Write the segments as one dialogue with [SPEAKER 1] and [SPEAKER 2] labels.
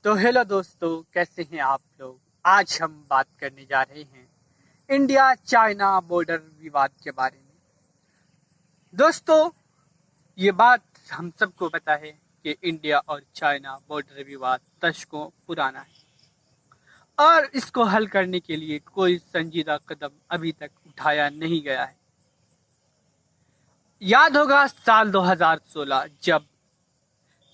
[SPEAKER 1] तो हेलो दोस्तों, कैसे हैं आप लोग। आज हम बात करने जा रहे हैं इंडिया चाइना बॉर्डर विवाद के बारे में। दोस्तों, ये बात हम सबको पता है कि इंडिया और चाइना बॉर्डर विवाद दशकों पुराना है और इसको हल करने के लिए कोई संजीदा कदम अभी तक उठाया नहीं गया है। याद होगा साल 2016 जब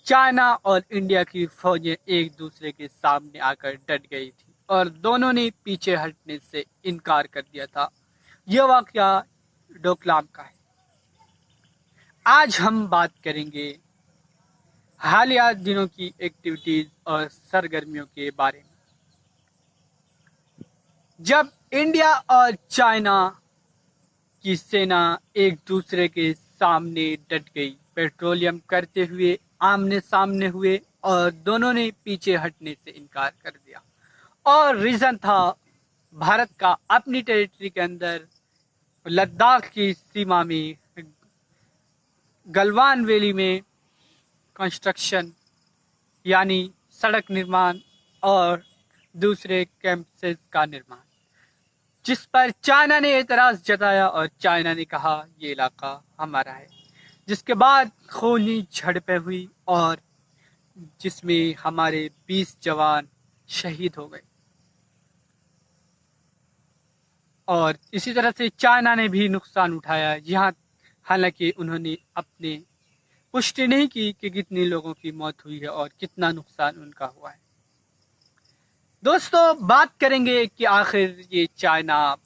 [SPEAKER 1] चाइना और इंडिया की फौजें एक दूसरे के सामने आकर डट गई थी और दोनों ने पीछे हटने से इनकार कर दिया था। यह वाकया डोकलाम का है। आज हम बात करेंगे हालिया दिनों की एक्टिविटीज और सरगर्मियों के बारे में। जब इंडिया और चाइना की सेना एक दूसरे के सामने डट गई, पेट्रोलियम करते हुए आमने सामने हुए और दोनों ने पीछे हटने से इनकार कर दिया। और रीजन था भारत का अपनी टेरिटरी के अंदर लद्दाख की सीमा में गलवान वैली में कंस्ट्रक्शन यानी सड़क निर्माण और दूसरे कैंपसेस का निर्माण, जिस पर चाइना ने एतराज जताया और चाइना ने कहा ये इलाका हमारा है, जिसके बाद खूनी झड़पें हुई और जिसमें हमारे 20 जवान शहीद हो गए। और इसी तरह से चाइना ने भी नुकसान उठाया, यहाँ हालांकि उन्होंने अपने पुष्टि नहीं की कि कितने लोगों की मौत हुई है और कितना नुकसान उनका हुआ है। दोस्तों, बात करेंगे कि आखिर ये चाइना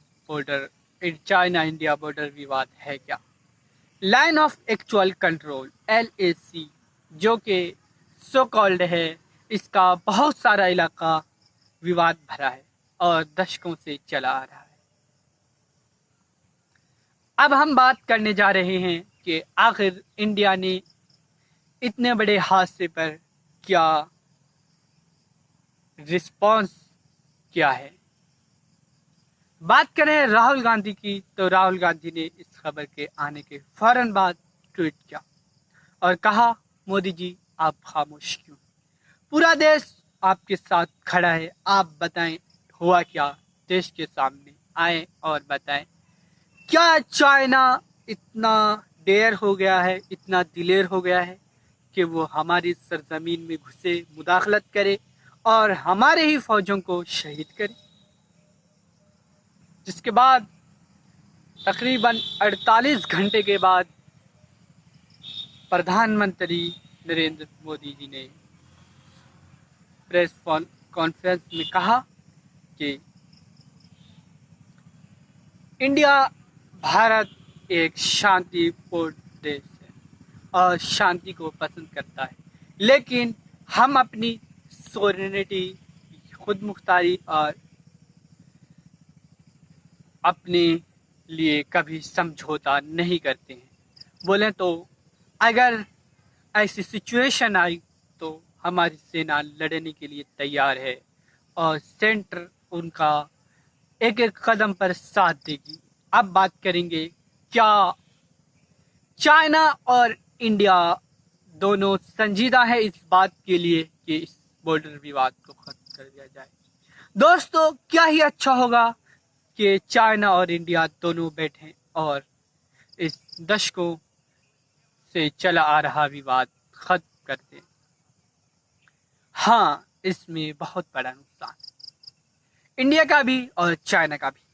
[SPEAKER 1] इंडिया बॉर्डर विवाद है क्या। Line of actual control LAC जो कि सो कॉल्ड है, इसका बहुत सारा इलाका विवाद भरा है और दशकों से चला आ रहा है। अब हम बात करने जा रहे हैं कि आखिर इंडिया ने इतने बड़े हादसे पर क्या रिस्पॉन्स क्या है। बात करें राहुल गांधी की, तो राहुल गांधी ने इस खबर के आने के फौरन बाद ट्वीट किया और कहा, मोदी जी आप खामोश क्यों, पूरा देश आपके साथ खड़ा है, आप बताएं हुआ क्या, देश के सामने आए और बताएं क्या चाइना इतना देर हो गया है, इतना दिलेर हो गया है कि वो हमारी सरजमीन में घुसे, मुदाखलत करे और हमारे ही फौजों को शहीद करे। जिसके बाद तकरीबन 48 घंटे के बाद प्रधानमंत्री नरेंद्र मोदी जी ने प्रेस कॉन्फ्रेंस में कहा कि इंडिया भारत एक शांतिपूर्ण देश है और शांति को पसंद करता है, लेकिन हम अपनी सोवरेनिटी, खुद मुख्तारी और अपने लिए कभी समझौता नहीं करते हैं। बोलें तो अगर ऐसी सिचुएशन आई तो हमारी सेना लड़ने के लिए तैयार है और सेंटर उनका एक एक कदम पर साथ देगी। अब बात करेंगे क्या चाइना और इंडिया दोनों संजीदा है इस बात के लिए कि इस बॉर्डर विवाद को खत्म कर दिया जाए। दोस्तों, क्या ही अच्छा होगा कि चाइना और इंडिया दोनों बैठें और इस दशकों से चला आ रहा विवाद खत्म कर दें। हाँ, इसमें बहुत बड़ा नुकसान है, इंडिया का भी और चाइना का भी।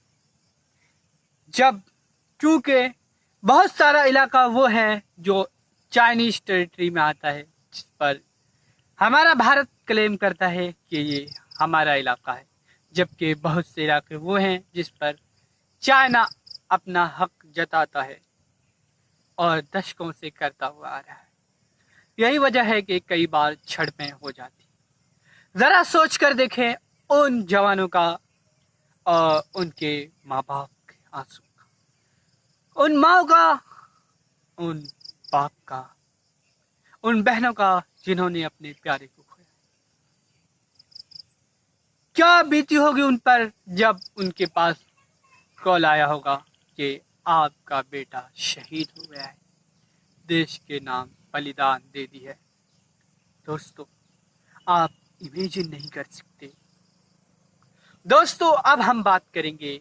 [SPEAKER 1] जब क्योंकि बहुत सारा इलाका वो है जो चाइनीज टेरिटरी में आता है, जिस पर हमारा भारत क्लेम करता है कि ये हमारा इलाका है, जबकि बहुत से इलाके वो हैं जिस पर चाइना अपना हक जताता है और दशकों से करता हुआ आ रहा है। यही वजह है कि कई बार झड़पें हो जाती। जरा सोच कर देखें उन जवानों का और उनके माँ बाप के आंसू का, उन माँ का, उन बाप का, उन बहनों का जिन्होंने अपने प्यारे को खोया। क्या बीती होगी उन पर जब उनके पास कॉल आया होगा कि आपका बेटा शहीद हो गया है, देश के नाम बलिदान दे दी है। दोस्तों, आप इमेजिन नहीं कर सकते। दोस्तों, अब हम बात करेंगे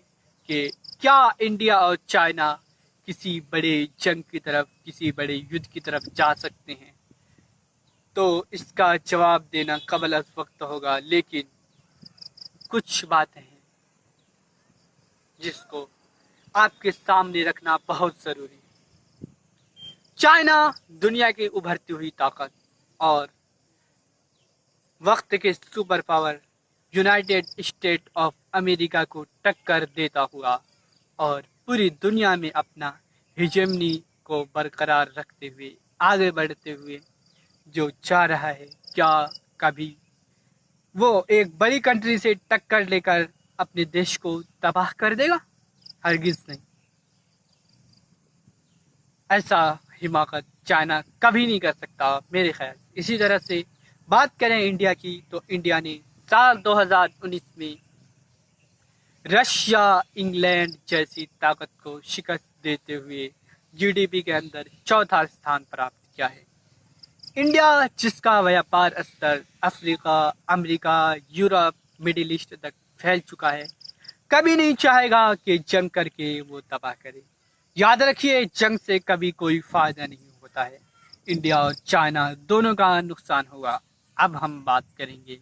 [SPEAKER 1] कि क्या इंडिया और चाइना किसी बड़े जंग की तरफ, किसी बड़े युद्ध की तरफ जा सकते हैं। तो इसका जवाब देना कबल अज़ वक्त होगा, लेकिन कुछ बातें हैं जिसको आपके सामने रखना बहुत ज़रूरी है। चाइना दुनिया की उभरती हुई ताकत और वक्त के super power United state of America को टक्कर देता हुआ और पूरी दुनिया में अपना हिजेमनी को बरकरार रखते हुए, आगे बढ़ते हुए जो जा रहा है, क्या कभी वो एक बड़ी कंट्री से टक्कर लेकर अपने देश को तबाह कर देगा? हरगिज नहीं। ऐसा हिमाकत चाइना कभी नहीं कर सकता मेरे ख्याल। इसी तरह से बात करें इंडिया की, तो इंडिया ने साल 2019 में रशिया, इंग्लैंड जैसी ताकत को शिकस्त देते हुए जीडीपी के अंदर चौथा स्थान प्राप्त किया है। इंडिया जिसका व्यापार स्तर Africa, America, Europe, middle east तक फैल चुका है, कभी नहीं चाहेगा कि जंग करके वो तबाह करे। याद रखिए, जंग से कभी कोई फायदा नहीं होता है। इंडिया और चाइना दोनों का नुकसान होगा। अब हम बात करेंगे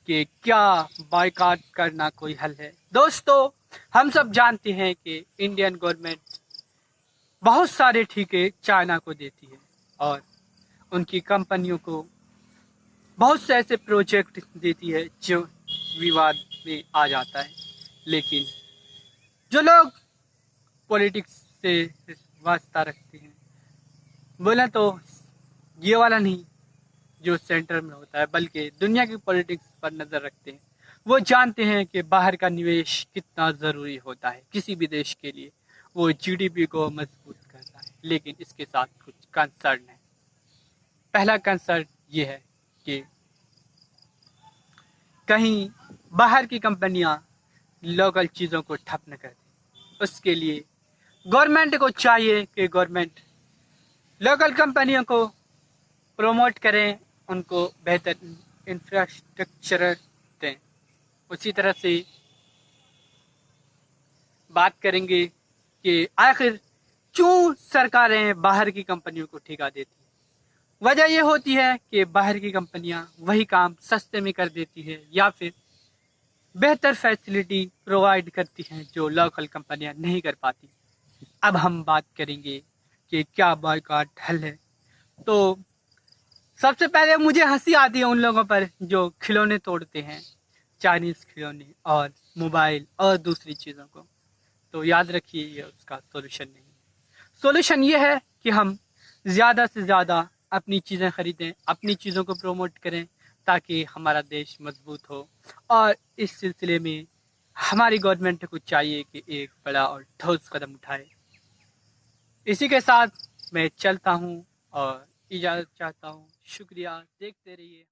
[SPEAKER 1] कि क्या बायकॉट करना कोई हल है। दोस्तों, हम सब जानते हैं कि इंडियन गवर्नमेंट बहुत सारे ठेके चाइना को देती है और उनकी कंपनियों को बहुत से ऐसे प्रोजेक्ट देती है जो विवाद में आ जाता है। लेकिन जो लोग पॉलिटिक्स से वास्ता रखते हैं, बोले तो ये वाला नहीं जो सेंटर में होता है, बल्कि दुनिया की पॉलिटिक्स पर नज़र रखते हैं, वो जानते हैं कि बाहर का निवेश कितना ज़रूरी होता है किसी भी देश के लिए। वो जीडीपी को मजबूत करता है, लेकिन इसके साथ कुछ कंसर्न है। पहला कंसर्न ये है कि कहीं बाहर की कंपनियां लोकल चीज़ों को ठप न कर दें। उसके लिए गवर्नमेंट को चाहिए कि गवर्नमेंट लोकल कंपनियों को प्रमोट करें, उनको बेहतर इंफ्रास्ट्रक्चर दें। उसी तरह से बात करेंगे कि आखिर क्यों सरकारें बाहर की कंपनियों को ठेका देती हैं। वजह यह होती है कि बाहर की कंपनियां वही काम सस्ते में कर देती है या फिर बेहतर फैसिलिटी प्रोवाइड करती हैं जो लोकल कंपनियां नहीं कर पाती। अब हम बात करेंगे कि क्या बॉयकॉट हल है। तो सबसे पहले मुझे हंसी आती है उन लोगों पर जो खिलौने तोड़ते हैं, चाइनीज़ खिलौने और मोबाइल और दूसरी चीज़ों को। तो याद रखिए, ये उसका सॉल्यूशन नहीं है। सॉल्यूशन ये है कि हम ज़्यादा से ज़्यादा अपनी चीज़ें खरीदें, अपनी चीज़ों को प्रमोट करें, ताकि हमारा देश मजबूत हो। और इस सिलसिले में हमारी गवर्नमेंट को चाहिए कि एक बड़ा और ठोस कदम उठाए। इसी के साथ मैं चलता हूँ और इजाज़त चाहता हूँ। शुक्रिया, देखते रहिए।